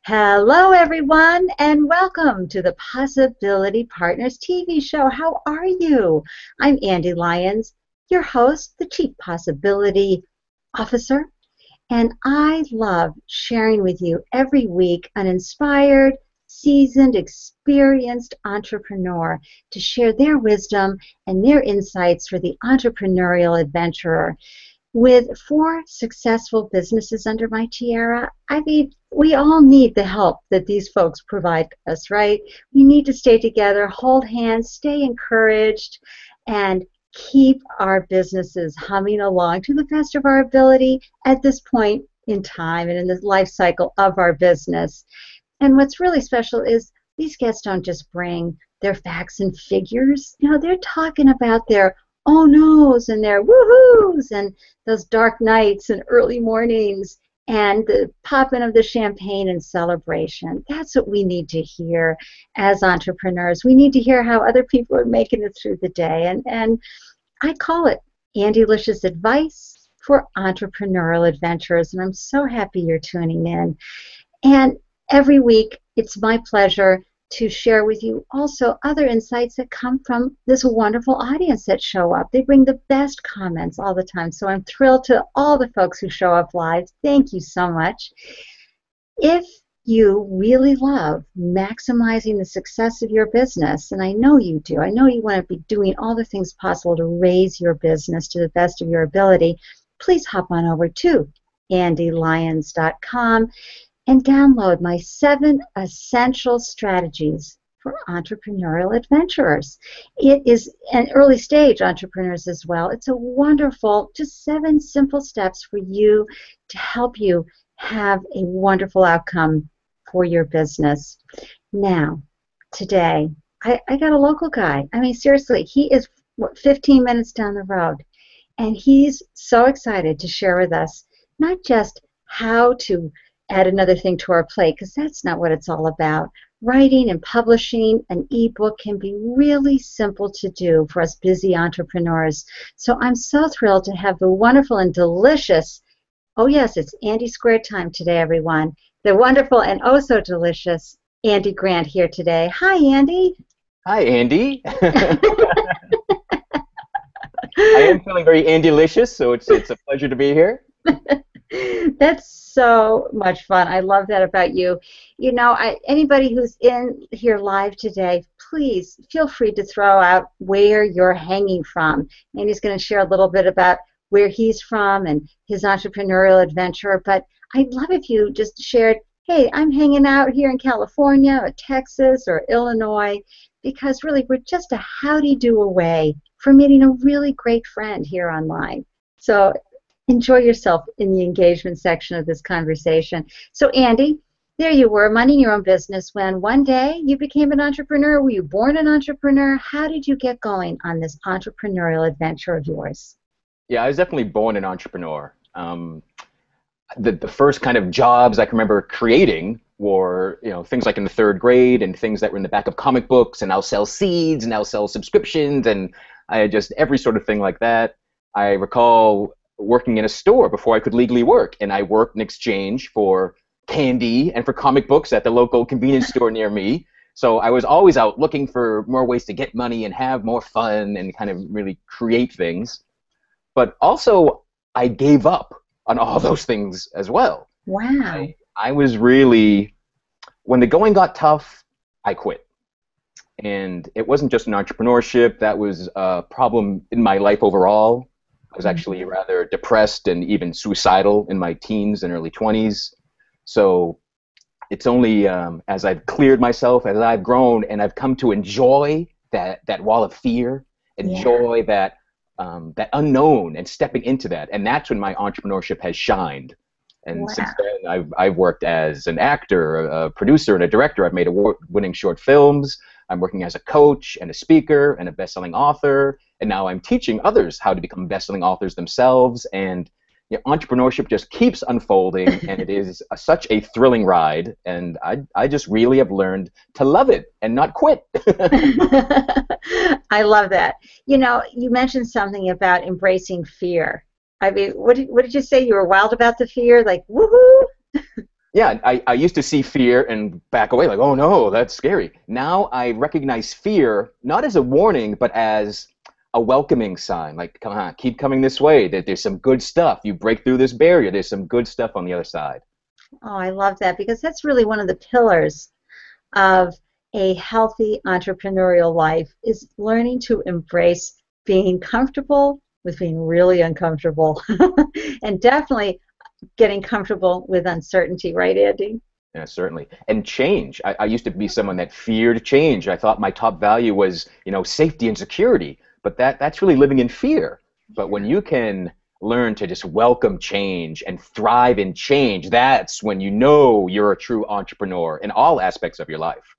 Hello, everyone, and welcome to the Possibility Partners TV show. How are you? I'm Ande Lyons, your host, the Chief Possibility Officer, and I love sharing with you every week an inspired, seasoned, experienced entrepreneur to share their wisdom and their insights for the entrepreneurial adventurer. With 4 successful businesses under my tiara, I mean, we all need the help that these folks provide us, right? We need to stay together, hold hands, stay encouraged, and keep our businesses humming along to the best of our ability at this point in time and in the life cycle of our business. And what's really special is these guests don't just bring their facts and figures. They're talking about their oh no's and their woohoos and those dark nights and early mornings and the popping of the champagne and celebration. That's what we need to hear as entrepreneurs. We need to hear how other people are making it through the day. And I call it Andelicious advice for entrepreneurial adventurers. And I'm so happy you're tuning in. And every week, it's my pleasure to share with you also other insights that come from this wonderful audience that show up. They bring the best comments all the time. So I'm thrilled to all the folks who show up live. Thank you so much. If you really love maximizing the success of your business, and I know you do, I know you want to be doing all the things possible to raise your business to the best of your ability, please hop on over to andelyons.com and download my 7 essential strategies for entrepreneurial adventurers. It is an early stage entrepreneurs as well. It's a wonderful, just 7 simple steps for you to help you have a wonderful outcome for your business. Now, today, I got a local guy. I mean, seriously, he is 15 minutes down the road, and he's so excited to share with us not just how to add another thing to our plate, because that's not what it's all about. Writing and publishing an ebook can be really simple to do for us busy entrepreneurs. So I'm so thrilled to have the wonderful and delicious, oh yes, it's Ande Squared time today, everyone, the wonderful and oh so delicious Ande Grant here today. Hi, Ande. Hi, Ande. I am feeling very Andelicious, so it's a pleasure to be here. That's so much fun. I love that about you. Anybody who's in here live today, please feel free to throw out where you're hanging from. And he's going to share a little bit about where he's from and his entrepreneurial adventure. But I'd love if you just shared, hey, I'm hanging out here in California or Texas or Illinois, because really we're just a howdy-do away from meeting a really great friend here online. So enjoy yourself in the engagement section of this conversation. So, Ande, there you were, minding your own business when one day you became an entrepreneur. Were you born an entrepreneur? How did you get going on this entrepreneurial adventure of yours? Yeah, I was definitely born an entrepreneur. The first kind of jobs I can remember creating were, things like in the 3rd grade and things that were in the back of comic books, and I'll sell seeds and I'll sell subscriptions, and I just every sort of thing like that. I recall working in a store before I could legally work, and I worked in exchange for candy and for comic books at the local convenience store near me. So I was always out looking for more ways to get money and have more fun and kind of really create things. But also, I gave up on all those things as well. Wow. I was really, when the going got tough, I quit. And it wasn't just in entrepreneurship. That was a problem in my life overall. I was actually rather depressed and even suicidal in my teens and early 20s. So it's only as I've cleared myself, as I've grown, and I've come to enjoy that wall of fear, enjoy that unknown, and stepping into that. And that's when my entrepreneurship has shined. And since then, I've worked as an actor, a producer, and a director. I've made award-winning short films. I'm working as a coach and a speaker and a best-selling author. And now I'm teaching others how to become best-selling authors themselves. And entrepreneurship just keeps unfolding, and it is such a thrilling ride. And I just really have learned to love it and not quit. I love that. You mentioned something about embracing fear. I mean, what did you say? You were wild about the fear? Like, woohoo? Yeah, I used to see fear and back away like, oh no, that's scary. Now I recognize fear not as a warning, but as a welcoming sign. Like, come on, keep coming this way. That there's some good stuff. You break through this barrier. There's some good stuff on the other side. Oh, I love that because that's really one of the pillars of a healthy entrepreneurial life is learning to embrace being comfortable with being really uncomfortable and definitely getting comfortable with uncertainty, right, Andy? Yeah, certainly. And change. I used to be someone that feared change. I thought my top value was, safety and security. But that's really living in fear. But when you can learn to just welcome change and thrive in change, that's when you know you're a true entrepreneur in all aspects of your life.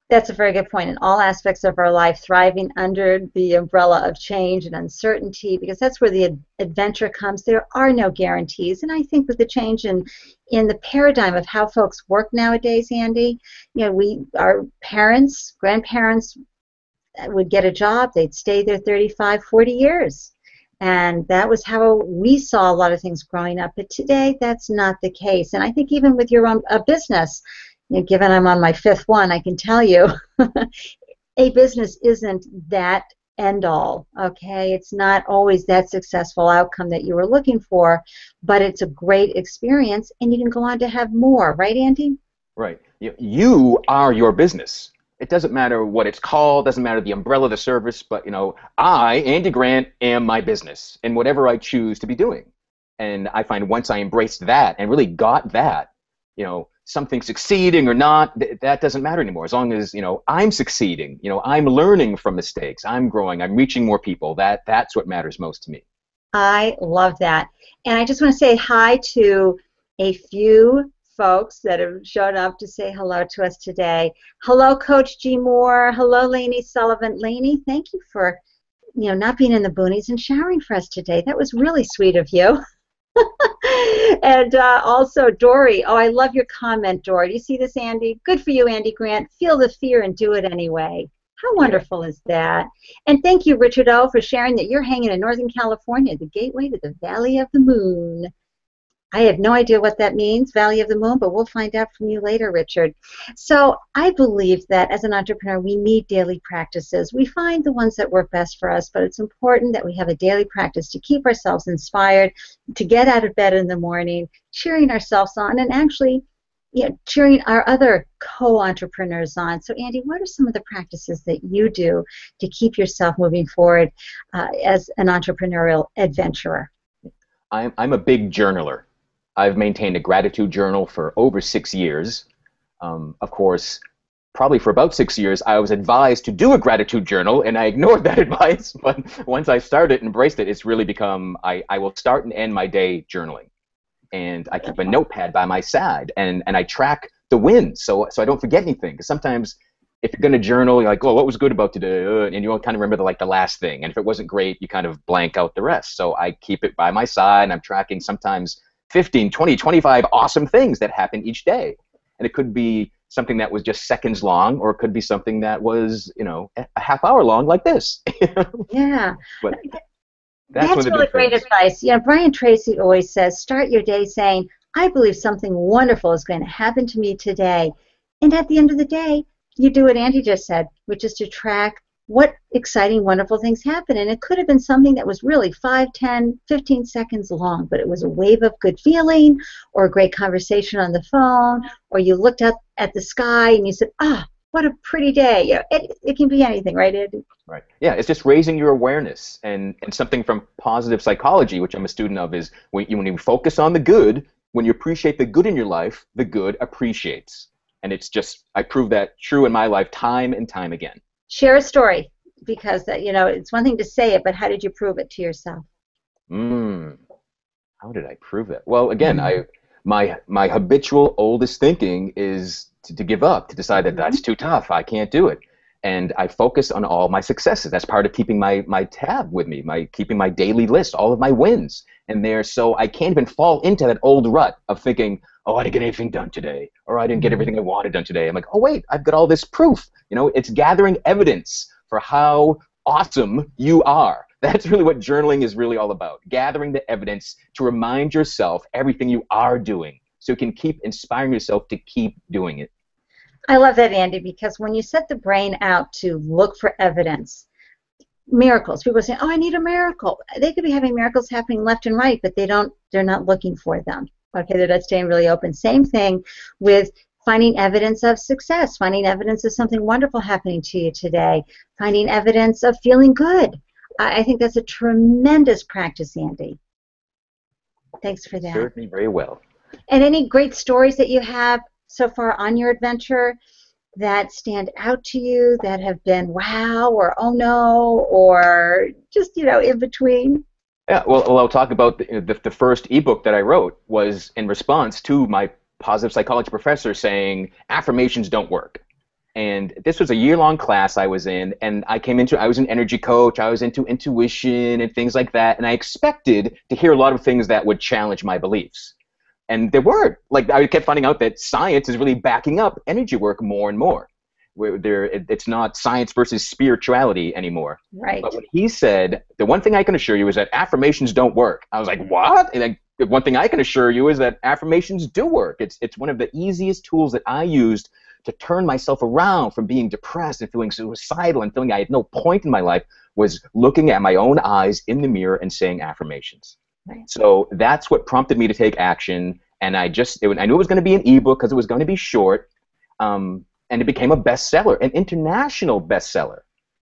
That's a very good point. In all aspects of our life, thriving under the umbrella of change and uncertainty, because that's where the adventure comes. There are no guarantees. And I think with the change in the paradigm of how folks work nowadays, Andy, our parents, grandparents would get a job, they'd stay there 35, 40 years. And that was how we saw a lot of things growing up. But today, that's not the case. And I think even with your own business, given I'm on my fifth one, I can tell you a business isn't that end all, okay? It's not always that successful outcome that you were looking for, but it's a great experience, and you can go on to have more, right, Andy? Right. You are your business. It doesn't matter what it's called, doesn't matter the umbrella of the service, but, I, Andy Grant, am my business in whatever I choose to be doing. And I find once I embraced that and really got that, something succeeding or not, that doesn't matter anymore. As long as, I'm succeeding, I'm learning from mistakes, I'm growing, I'm reaching more people, that's what matters most to me. I love that. And I just want to say hi to a few folks that have shown up to say hello to us today. Hello, Coach G. Moore. Hello, Lainey Sullivan. Lainey, thank you for, not being in the boonies and showering for us today. That was really sweet of you. And also Dory. Oh, I love your comment, Dory. Do you see this, Andy? Good for you, Andy Grant. Feel the fear and do it anyway. How wonderful is that? And thank you, Richard O., for sharing that you're hanging in Northern California, the gateway to the Valley of the Moon. I have no idea what that means, Valley of the Moon, but we'll find out from you later, Richard. So I believe that as an entrepreneur, we need daily practices. We find the ones that work best for us, but it's important that we have a daily practice to keep ourselves inspired, to get out of bed in the morning, cheering ourselves on, and actually cheering our other co-entrepreneurs on. So Andy, what are some of the practices that you do to keep yourself moving forward as an entrepreneurial adventurer? I'm a big journaler. I've maintained a gratitude journal for over 6 years. Of course, probably for about 6 years, I was advised to do a gratitude journal, and I ignored that advice. But once I started and embraced it, it's really become, I will start and end my day journaling. And I keep a notepad by my side, and I track the wins so I don't forget anything. Because sometimes if you're going to journal, you're like, oh, what was good about today? And you don't kind of remember the last thing. And if it wasn't great, you kind of blank out the rest. So I keep it by my side, and I'm tracking sometimes 15, 20, 25 awesome things that happen each day. And it could be something that was just seconds long, or it could be something that was, a half hour long like this. Yeah. But that's really great advice. Brian Tracy always says, start your day saying, I believe something wonderful is going to happen to me today. And at the end of the day, you do what Andy just said, which is to track what exciting, wonderful things happen. And it could have been something that was really 5, 10, 15 seconds long, but it was a wave of good feeling, or a great conversation on the phone, or you looked up at the sky and you said, what a pretty day. It can be anything, right, Andy? Right. Yeah, it's just raising your awareness. And something from positive psychology, which I'm a student of, is when you focus on the good, when you appreciate the good in your life, the good appreciates. And it's just, I prove that true in my life time and time again. Share a story, because it's one thing to say it, but how did you prove it to yourself? How did I prove it? Well, again, my habitual oldest thinking is to give up, to decide that that's too tough, I can't do it. And I focus on all my successes. That's part of keeping my tab with me, keeping my daily list, all of my wins. And so I can't even fall into that old rut of thinking, oh, I didn't get anything done today, or I didn't get everything I wanted done today. I'm like, oh, wait, I've got all this proof. It's gathering evidence for how awesome you are. That's really what journaling is really all about, gathering the evidence to remind yourself everything you are doing so you can keep inspiring yourself to keep doing it. I love that, Andy, because when you set the brain out to look for evidence, miracles, people say, oh, I need a miracle. They could be having miracles happening left and right, but they're not looking for them. Okay, they're not staying really open. Same thing with finding evidence of success, finding evidence of something wonderful happening to you today, finding evidence of feeling good. I think that's a tremendous practice, Andy. Thanks for that. Served me very well. And any great stories that you have so far on your adventure that stand out to you, that have been wow or oh no, or just, in between? Yeah, well, I'll talk about the first ebook that I wrote was in response to my positive psychology professor saying affirmations don't work. And this was a year-long class I was in, and I was an energy coach, I was into intuition and things like that, and I expected to hear a lot of things that would challenge my beliefs. And there weren't. Like, I kept finding out that science is really backing up energy work more and more. It's not science versus spirituality anymore. Right. But when he said, the one thing I can assure you is that affirmations don't work, I was like, what? And like, the one thing I can assure you is that affirmations do work. It's one of the easiest tools that I used to turn myself around from being depressed and feeling suicidal and feeling I had no point in my life, was looking at my own eyes in the mirror and saying affirmations. Right. So that's what prompted me to take action, and I knew it was going to be an ebook because it was going to be short, and it became a bestseller, an international bestseller.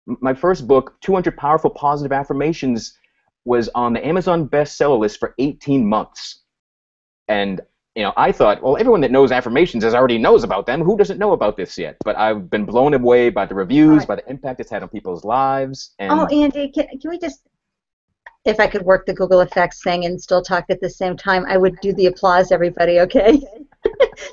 My first book, 200 Powerful Positive Affirmations, was on the Amazon bestseller list for 18 months. And I thought, well, everyone that knows affirmations already knows about them. Who doesn't know about this yet? But I've been blown away by the reviews, right, by the impact it's had on people's lives. And Andy, can we just, if I could work the Google effects thing and still talk at the same time, I would do the applause, everybody, okay?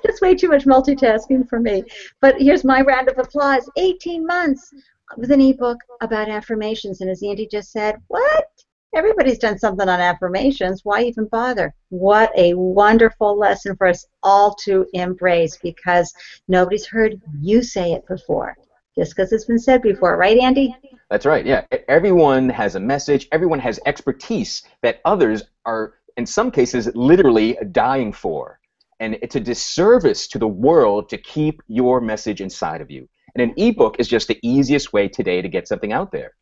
That's way too much multitasking for me. But here's my round of applause. 18 months with an ebook about affirmations. And as Andy just said, what? Everybody's done something on affirmations. Why even bother? What a wonderful lesson for us all to embrace, because nobody's heard you say it before, just because it's been said before. Right, Andy? That's right, yeah. Everyone has a message. Everyone has expertise that others are, in some cases, literally dying for. And it's a disservice to the world to keep your message inside of you. And an ebook is just the easiest way today to get something out there.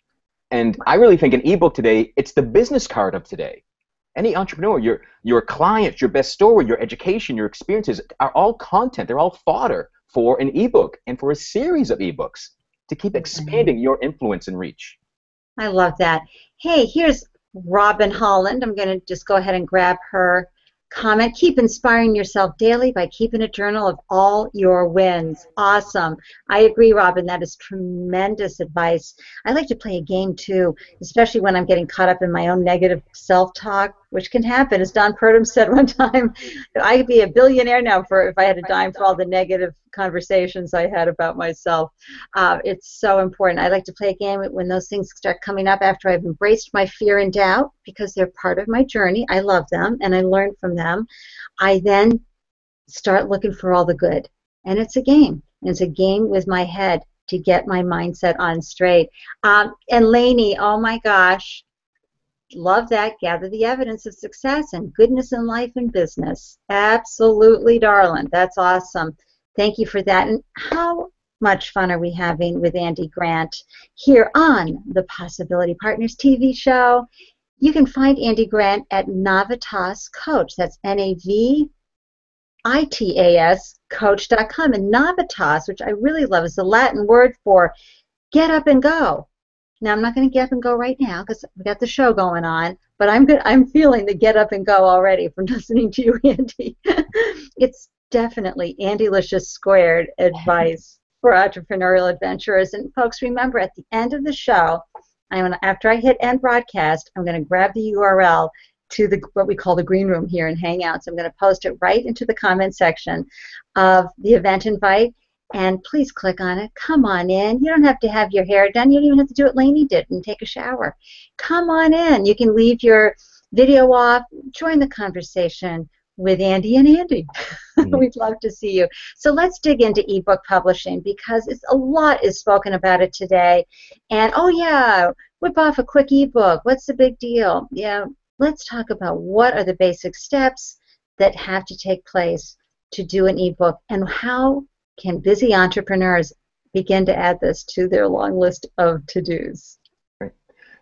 And I really think an ebook today, it's the business card of today. Any entrepreneur, your clients, your best story, your education, your experiences are all content. They're all fodder for an ebook and for a series of ebooks to keep expanding your influence and reach. I love that. Hey, here's Robin Holland. I'm going to just go ahead and grab her comment. Keep inspiring yourself daily by keeping a journal of all your wins. Awesome. I agree, Robin. That is tremendous advice. I like to play a game too, especially when I'm getting caught up in my own negative self-talk, which can happen. As Don Purdom said one time, I could be a billionaire now if I had a dime for all the negative conversations I had about myself. It's so important. I like to play a game when those things start coming up after I've embraced my fear and doubt, because they're part of my journey. I love them and I learn from them. I then start looking for all the good. And it's a game. It's a game with my head to get my mindset on straight. And Lainey, oh my gosh, love that. Gather the evidence of success and goodness in life and business. Absolutely, darling. That's awesome. Thank you for that. And how much fun are we having with Andy Grant here on the Possibility Partners TV show? You can find Andy Grant at Navitas Coach. That's Navitas coach.com. And Navitas, which I really love, is the Latin word for get up and go. Now, I'm not going to get up and go right now because we've got the show going on, but I'm feeling the get up and go already from listening to you, Andy. It's definitely Andelicious squared advice for entrepreneurial adventurers. And folks, remember, at the end of the show, after I hit end broadcast, I'm going to grab the URL to what we call the green room here in Hangouts. I'm going to post it right into the comment section of the event invite. And please click on it. Come on in. You don't have to have your hair done. You don't even have to do what Lainey did and take a shower. Come on in. You can leave your video off. Join the conversation with Andy and Andy. We'd love to see you. So let's dig into ebook publishing, because a lot is spoken about it today. And oh yeah, whip off a quick ebook. What's the big deal? Yeah, let's talk about what are the basic steps, that have to take place to do an ebook, and how can busy entrepreneurs begin to add this to their long list of to-dos? Right.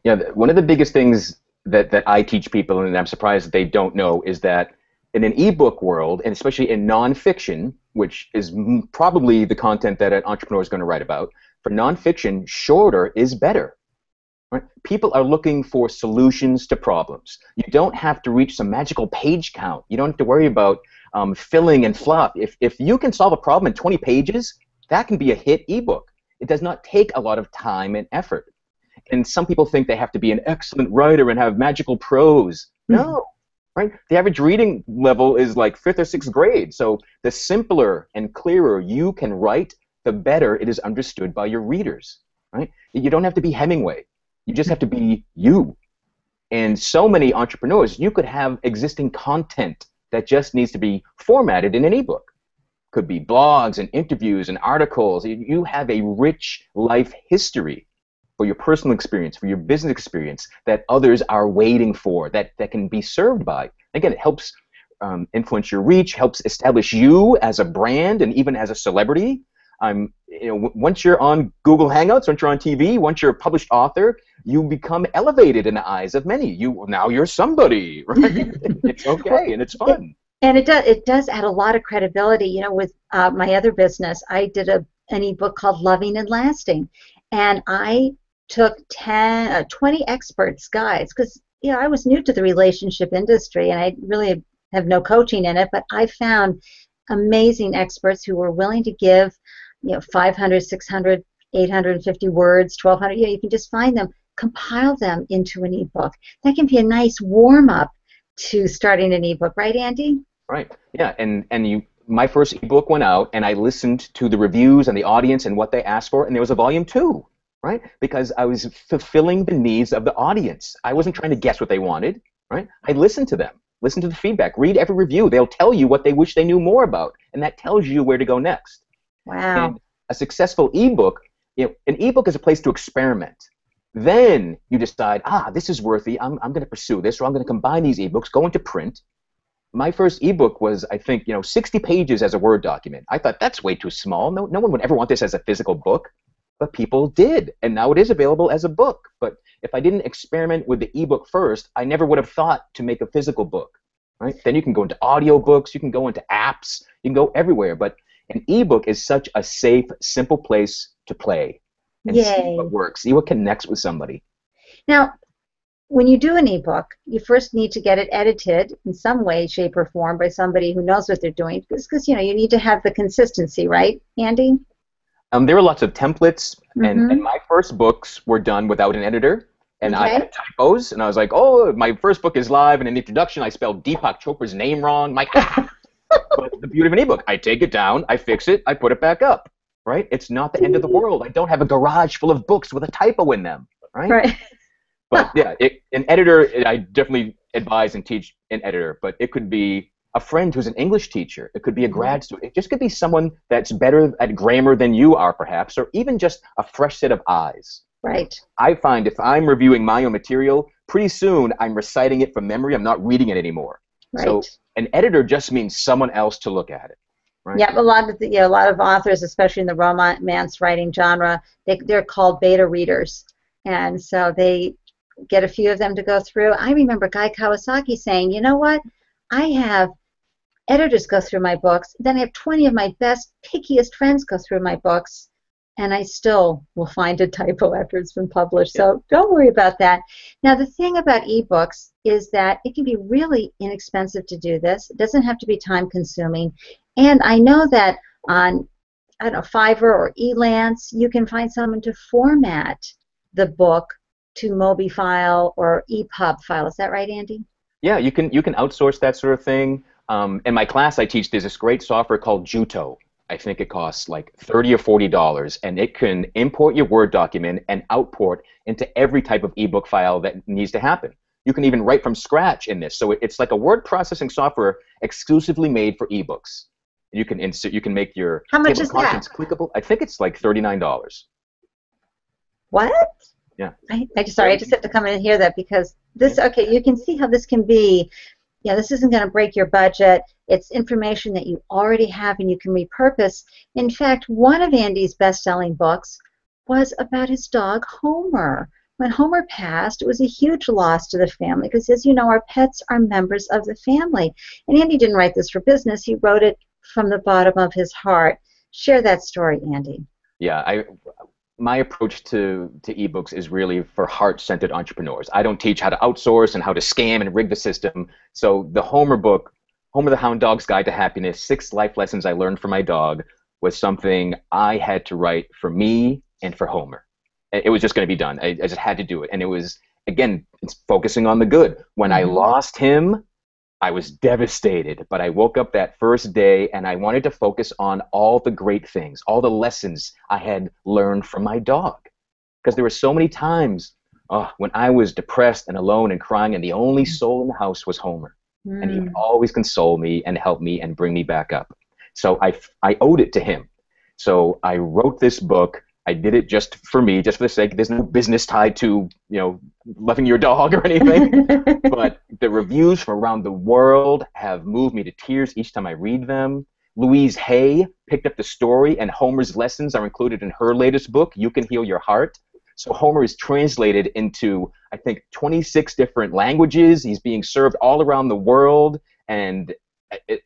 Yeah, one of the biggest things that I teach people, and I'm surprised that they don't know, is that in an ebook world, and especially in nonfiction, which is probably the content that an entrepreneur is going to write about, for nonfiction, shorter is better. Right? People are looking for solutions to problems. You don't have to reach some magical page count. You don't have to worry about filling and fluff. If you can solve a problem in 20 pages, that can be a hit ebook. It does not take a lot of time and effort. And some people think they have to be an excellent writer and have magical prose. No, right? The average reading level is like 5th or 6th grade. So the simpler and clearer you can write, the better it is understood by your readers. Right? You don't have to be Hemingway. You just have to be you. And so many entrepreneurs, you could have existing content that just needs to be formatted in an ebook. Could be blogs and interviews and articles. You have a rich life history for your personal experience, for your business experience that others are waiting for, that can be served by. Again, it helps influence your reach, helps establish you as a brand and even as a celebrity. Once you're on Google Hangouts, once you're on TV, once you're a published author, you become elevated in the eyes of many. Now you're somebody, right? It's okay and it's fun. And it does add a lot of credibility. With my other business, I did an ebook called Loving and Lasting, and I took 20 experts, guys, because I was new to the relationship industry and I really have no coaching in it, but I found amazing experts who were willing to give 500, 600, 850 words, 1,200. You can just find them, compile them into an ebook. That can be a nice warm-up to starting an ebook, right, Andy? Right. Yeah. And my first ebook went out, and I listened to the reviews and the audience and what they asked for, and there was a volume 2, right? Because I was fulfilling the needs of the audience. I wasn't trying to guess what they wanted, right? I listened to them. Listen to the feedback. Read every review. They'll tell you what they wish they knew more about, and that tells you where to go next. Wow. And a successful ebook, an ebook is a place to experiment. Then you decide, this is worthy. I'm going to pursue this, or I'm going to combine these ebooks, go into print. My first ebook was, I think, 60 pages as a Word document. I thought that's way too small. No one would ever want this as a physical book, but people did, and now it is available as a book. But if I didn't experiment with the ebook first, I never would have thought to make a physical book. Right? Then you can go into audiobooks, you can go into apps, you can go everywhere. But an ebook is such a safe, simple place to play and see what works, see what connects with somebody. Now, when you do an ebook, you first need to get it edited in some way, shape, or form by somebody who knows what they're doing, because you need to have the consistency, right, Andy? There were lots of templates, and my first books were done without an editor, and I had typos, and I was like, my first book is live, and in the introduction I spelled Deepak Chopra's name wrong. I'm like, But the beauty of an ebook, I take it down, I fix it, I put it back up, right? It's not the end of the world. I don't have a garage full of books with a typo in them, right? Right. But yeah, an editor, I definitely advise and teach an editor, but it could be a friend who's an English teacher. It could be a grad student. It just could be someone that's better at grammar than you are, perhaps, or even just a fresh set of eyes. Right. I find if I'm reviewing my own material, pretty soon I'm reciting it from memory. I'm not reading it anymore. Right. So an editor just means someone else to look at it. Right? Yeah, a lot of authors, especially in the romance writing genre, they're called beta readers, and so they get a few of them to go through. I remember Guy Kawasaki saying, you know what? I have editors go through my books, then I have 20 of my best, pickiest friends go through my books, and I still will find a typo after it's been published. Yeah. So don't worry about that. Now, the thing about ebooks is that it can be really inexpensive to do this. It doesn't have to be time-consuming. And I know that on, Fiverr or Elance, you can find someone to format the book to Mobi file or EPUB file. Is that right, Andy? Yeah, you can outsource that sort of thing. In my class I teach, there's this great software called Juto. I think it costs like $30 or $40, and it can import your Word document and output into every type of ebook file that needs to happen. You can even write from scratch in this. So it's like a word processing software exclusively made for ebooks. You can make your How much table is of contents that? clickable. I think it's like $39. What? Yeah. I just have to come in and hear that, because this, okay, you can see how this can be, yeah, this isn't going to break your budget. It's information that you already have and you can repurpose. In fact, one of Andy's best-selling books was about his dog, Homer. When Homer passed, it was a huge loss to the family because, as you know, our pets are members of the family. And Andy didn't write this for business. He wrote it from the bottom of his heart. Share that story, Andy. Yeah, my approach to ebooks is really for heart-centered entrepreneurs. I don't teach how to outsource and how to scam and rig the system. So the Homer book, Homer the Hound Dog's Guide to Happiness, 6 Life Lessons I Learned from My Dog, was something I had to write for me and for Homer. It was just going to be done. I just had to do it. And it was, again, it's focusing on the good. When I lost him, I was devastated, but I woke up that first day and I wanted to focus on all the great things, all the lessons I had learned from my dog. Because there were so many times when I was depressed and alone and crying, and the only soul in the house was Homer. And he would always console me and help me and bring me back up. So I owed it to him. So I wrote this book. I did it just for me, just for the sake. There's no business tied to, loving your dog or anything. But the reviews from around the world have moved me to tears each time I read them. Louise Hay picked up the story, and Homer's lessons are included in her latest book, You Can Heal Your Heart. So Homer is translated into, I think, 26 different languages. He's being served all around the world, and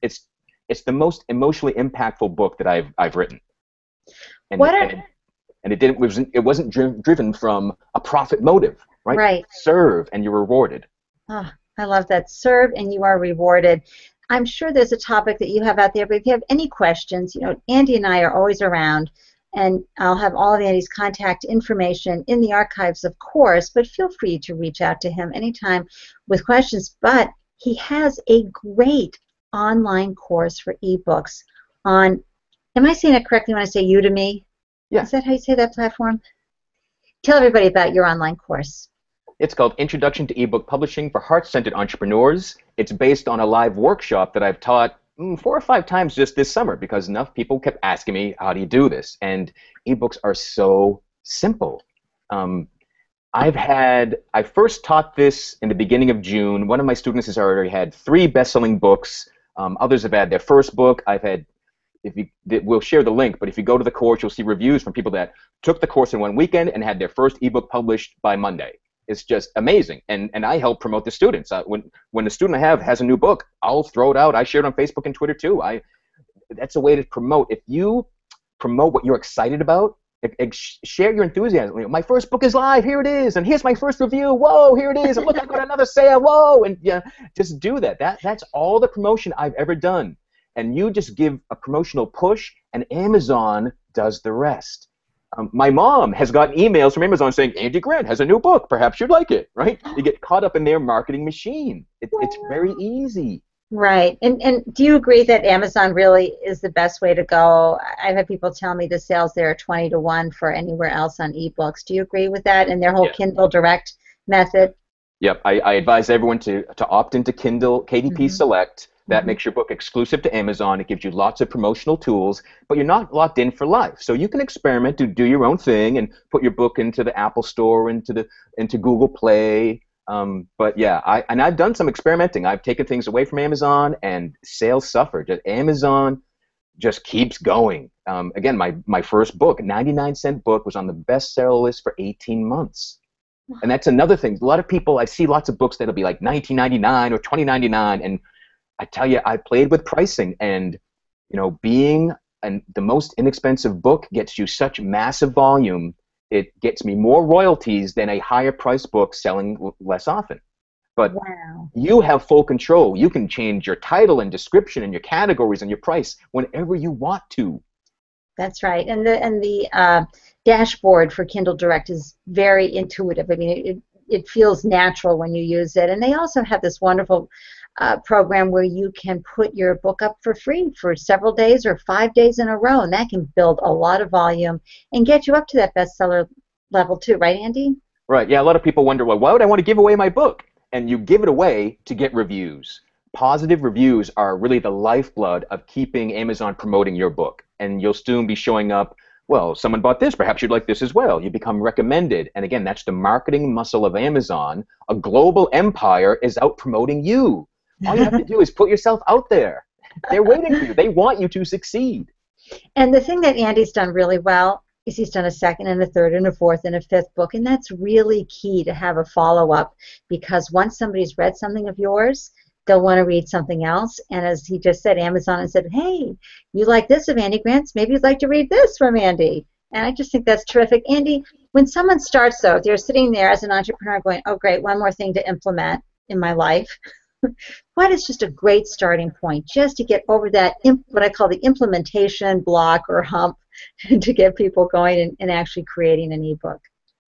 it's the most emotionally impactful book that I've written. And it wasn't driven from a profit motive, right? Right. Serve and you're rewarded. Oh, I love that. Serve and you are rewarded. I'm sure there's a topic that you have out there, but if you have any questions, Andy and I are always around, and I'll have all of Andy's contact information in the archives, of course, but feel free to reach out to him anytime with questions. But he has a great online course for ebooks on, am I saying it correctly when I say Udemy? Yeah. Is that how you say that platform? Tell everybody about your online course. It's called Introduction to eBook Publishing for Heart-Centered Entrepreneurs. It's based on a live workshop that I've taught 4 or 5 times just this summer because enough people kept asking me, how do you do this? And ebooks are so simple. I first taught this in the beginning of June. One of my students has already had 3 best-selling books. Others have had their first book. We'll share the link, but if you go to the course, you'll see reviews from people that took the course in one weekend and had their first ebook published by Monday. It's just amazing, and I help promote the students. When the student I have has a new book, I'll throw it out. I share it on Facebook and Twitter too. That's a way to promote. If you promote what you're excited about, share your enthusiasm. My first book is live. Here it is, and here's my first review. Whoa, here it is. And look, I got another sale. Whoa, and just do that. That's all the promotion I've ever done. And you just give a promotional push, and Amazon does the rest. My mom has gotten emails from Amazon saying, Andy Grant has a new book. Perhaps you'd like it, right? You get caught up in their marketing machine. It's very easy. Right. And do you agree that Amazon really is the best way to go? I've had people tell me the sales there are 20 to 1 for anywhere else on ebooks. Do you agree with that and their whole Kindle Direct method? Yep. I advise everyone to opt into Kindle KDP Select. That makes your book exclusive to Amazon. It gives you lots of promotional tools, but you're not locked in for life. So you can experiment to do your own thing and put your book into the Apple Store, into Google Play. But yeah, I've done some experimenting. I've taken things away from Amazon, and sales suffered. Amazon just keeps going. Again, my first book, 99-cent book, was on the bestseller list for 18 months. And that's another thing. A lot of people, I see lots of books that'll be like $19.99 or $20.99, and I tell you, I played with pricing, and being the most inexpensive book gets you such massive volume. It gets me more royalties than a higher price book selling less often. But you have full control. You can change your title and description and your categories and your price whenever you want to. That's right. And the dashboard for Kindle Direct is very intuitive. I mean, it feels natural when you use it. And they also have this wonderful program where you can put your book up for free for several days or 5 days in a row, and that can build a lot of volume and get you up to that bestseller level too, right, Andy? Right. Yeah, a lot of people wonder, well, why would I want to give away my book? And you give it away to get reviews. Positive reviews are really the lifeblood of keeping Amazon promoting your book, and you'll soon be showing up, well, someone bought this, perhaps you'd like this as well. You become recommended, and again, that's the marketing muscle of Amazon. A global empire is out promoting you. All you have to do is put yourself out there. They're waiting for you. They want you to succeed. And the thing that Andy's done really well is he's done a second and a third and a fourth and a fifth book, and that's really key to have a follow-up, because once somebody's read something of yours, they'll want to read something else. And as he just said, Amazon and said, hey, you like this of Andy Grant's, maybe you'd like to read this from Andy. And I just think that's terrific. Andy, when someone starts, though, they're sitting there as an entrepreneur going, oh, great, one more thing to implement in my life. What is just a great starting point just to get over that, what I call the implementation block or hump, to get people going and actually creating an ebook?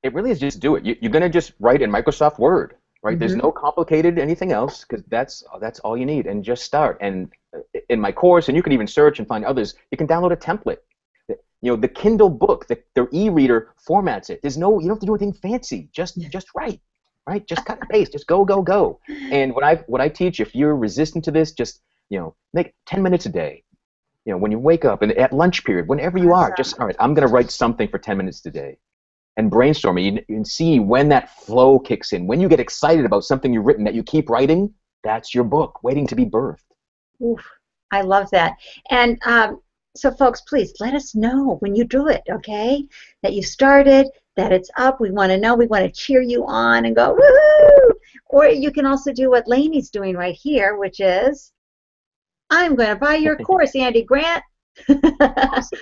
It really is just do it. You're going to just write in Microsoft Word, right? Mm-hmm. There's no complicated anything else, because that's all you need, and just start. And in my course, and you can even search and find others, you can download a template. The Kindle book, the e-reader formats it. You don't have to do anything fancy. Just write. Right? Just cut and paste. Just go, go, go. And what I teach, if you're resistant to this, just make 10 minutes a day. When you wake up and at lunch period, whenever you are, just all right. I'm going to write something for 10 minutes today, and brainstorm it. You can see when that flow kicks in. When you get excited about something you've written that you keep writing, that's your book waiting to be birthed. Oof, I love that. And so, folks, please let us know when you do it. Okay, that you started, that it's up. We want to know. We want to cheer you on and go, woohoo! Or you can also do what Lainey's doing right here, which is, I'm going to buy your course, Andy Grant. Awesome.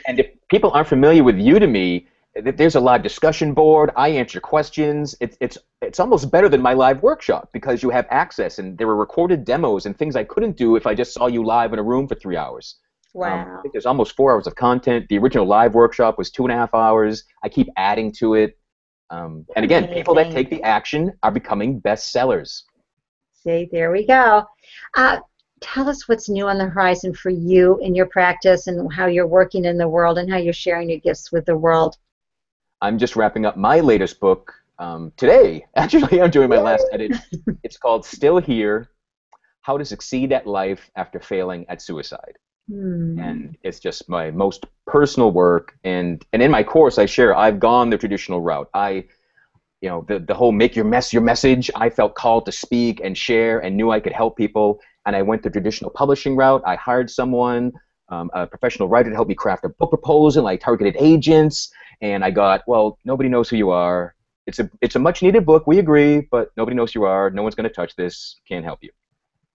And if people aren't familiar with Udemy, there's a live discussion board. I answer questions. It's almost better than my live workshop, because you have access, and there are recorded demos and things I couldn't do if I just saw you live in a room for 3 hours. Wow. I think there's almost 4 hours of content. The original live workshop was 2.5 hours. I keep adding to it. And again, people that take the action are becoming bestsellers. See, there we go. Tell us what's new on the horizon for you in your practice, and how you're working in the world, and how you're sharing your gifts with the world. I'm just wrapping up my latest book today. Actually, I'm doing my last edit. It's called Still Here: How to Succeed at Life After Failing at Suicide. And it's just my most personal work. And in my course, I share I've gone the traditional route. The whole make your mess your message. I felt called to speak and share, and knew I could help people. And I went the traditional publishing route. I hired someone, a professional writer, to help me craft a book proposal. I targeted agents, and I got, well, nobody knows who you are. It's a much needed book. We agree, but nobody knows who you are. No one's going to touch this. Can't help you.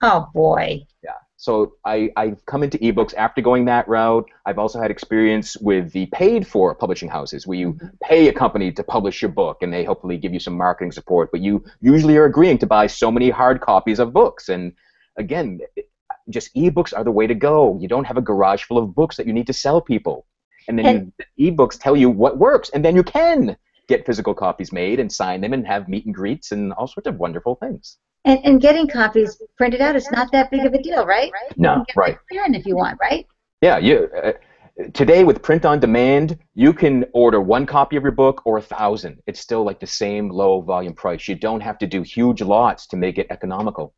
Oh boy. Yeah. So I've come into eBooks after going that route. I've also had experience with the paid-for publishing houses, where you pay a company to publish your book, and they hopefully give you some marketing support, but you usually are agreeing to buy so many hard copies of books. And again, just eBooks are the way to go. You don't have a garage full of books that you need to sell people. And then eBooks tell you what works, and then you can get physical copies made and sign them and have meet and greets and all sorts of wonderful things. And getting copies printed out is not that big of a deal, right? No, you can get right. Print if you want, right? Yeah, today with print on demand, you can order 1 copy of your book or 1,000. It's still like the same low volume price. You don't have to do huge lots to make it economical.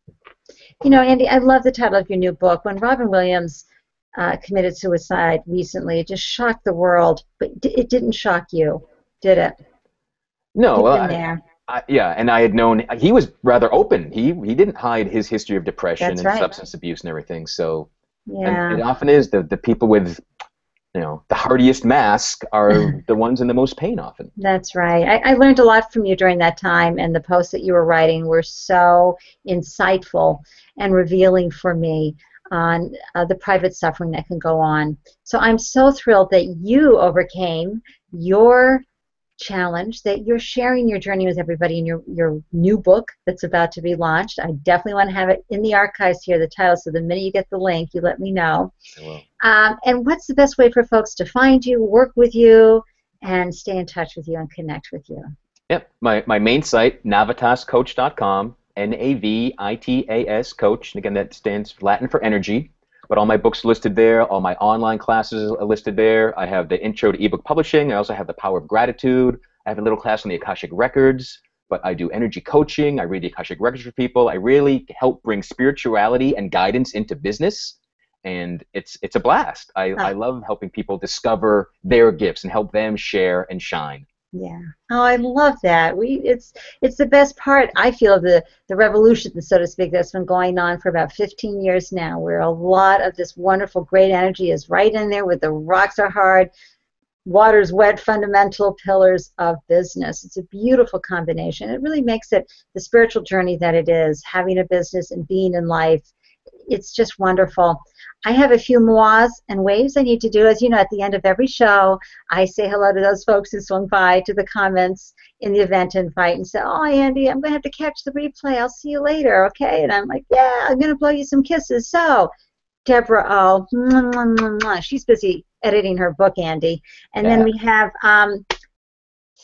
Andy, I love the title of your new book. When Robin Williams committed suicide recently, it just shocked the world, but it didn't shock you, did it? No. You've been there. Yeah, and I had known he was rather open. He didn't hide his history of depression and substance abuse and everything. So, yeah. And it often is the people with, the hardiest mask are the ones in the most pain often. That's right. I learned a lot from you during that time, and the posts that you were writing were so insightful and revealing for me on the private suffering that can go on. So I'm so thrilled that you overcame your challenge, that you're sharing your journey with everybody in your new book that's about to be launched. I definitely want to have it in the archives here, the title, so the minute you get the link, you let me know. I will. And what's the best way for folks to find you, work with you, and stay in touch with you and connect with you? Yep, my main site, navitascoach.com, Navitas Coach, and again, that stands Latin for energy. But all my books are listed there. All my online classes are listed there. I have the Intro to eBook Publishing. I also have the Power of Gratitude. I have a little class on the Akashic Records. But I do energy coaching. I read the Akashic Records for people. I really help bring spirituality and guidance into business. And it's a blast. I love helping people discover their gifts and help them share and shine. Yeah. Oh, I love that. It's the best part, I feel, of the revolution, so to speak, that's been going on for about 15 years now, where a lot of this wonderful, great energy is right in there with the rocks are hard, water's wet, fundamental pillars of business. It's a beautiful combination. It really makes it the spiritual journey that it is, having a business and being in life. It's just wonderful. I have a few moahs and waves I need to do. As you know, at the end of every show, I say hello to those folks who swung by to the comments in the event invite and say, oh, Andy, I'm going to have to catch the replay. I'll see you later, okay? And I'm like, yeah, I'm going to blow you some kisses. So, Deborah O, mwah, mwah, mwah, mwah. She's busy editing her book, Andy. And then Yeah. we have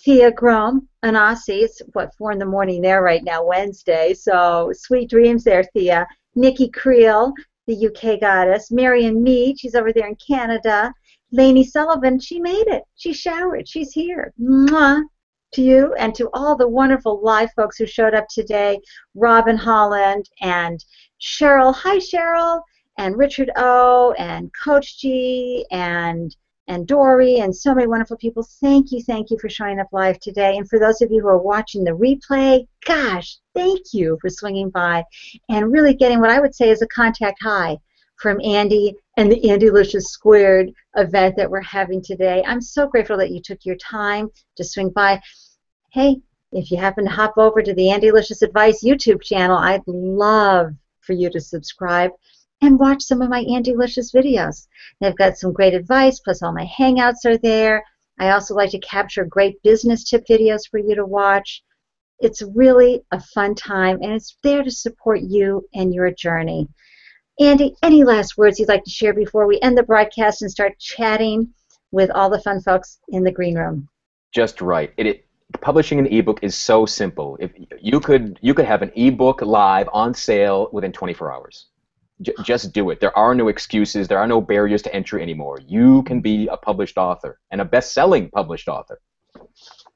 Thea Grom, an Aussie. It's, what, 4 in the morning there right now, Wednesday. So sweet dreams there, Thea. Nikki Creel, the UK goddess. Marion Mead, she's over there in Canada. Lainey Sullivan, she made it. She showered. She's here. Mwah. To you and to all the wonderful live folks who showed up today. Robin Holland and Cheryl. Hi, Cheryl. And Richard O. and Coach G. and Dory and so many wonderful people. Thank you for showing up live today. And for those of you who are watching the replay, gosh, thank you for swinging by and really getting what I would say is a contact high from Andy and the Andelicious Squared event that we're having today. I'm so grateful that you took your time to swing by. Hey, if you happen to hop over to the Andelicious Advice YouTube channel, I'd love for you to subscribe and watch some of my Andelicious videos. They've got some great advice, plus all my hangouts are there. I also like to capture great business tip videos for you to watch. It's really a fun time, and it's there to support you and your journey. Andy, any last words you'd like to share before we end the broadcast and start chatting with all the fun folks in the green room? Just right. Publishing an ebook is so simple. If you could have an ebook live on sale within 24 hours. Just do it. There are no excuses. There are no barriers to entry anymore. You can be a published author and a best-selling published author.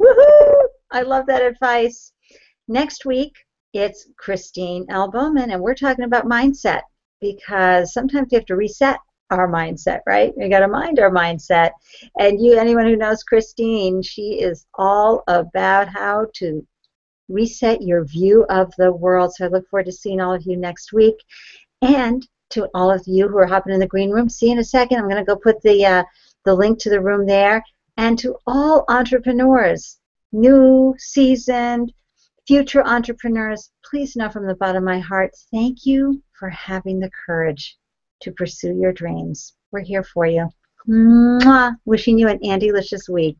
Woohoo! I love that advice. Next week, it's Christine L. Bowman, and we're talking about mindset, because sometimes we have to reset our mindset, right? We got to mind our mindset. And anyone who knows Christine, she is all about how to reset your view of the world. So I look forward to seeing all of you next week. And to all of you who are hopping in the green room, see you in a second. I'm going to go put the link to the room there. And to all entrepreneurs, new, seasoned, future entrepreneurs, please know from the bottom of my heart, thank you for having the courage to pursue your dreams. We're here for you. Mwah! Wishing you an Andelicious week.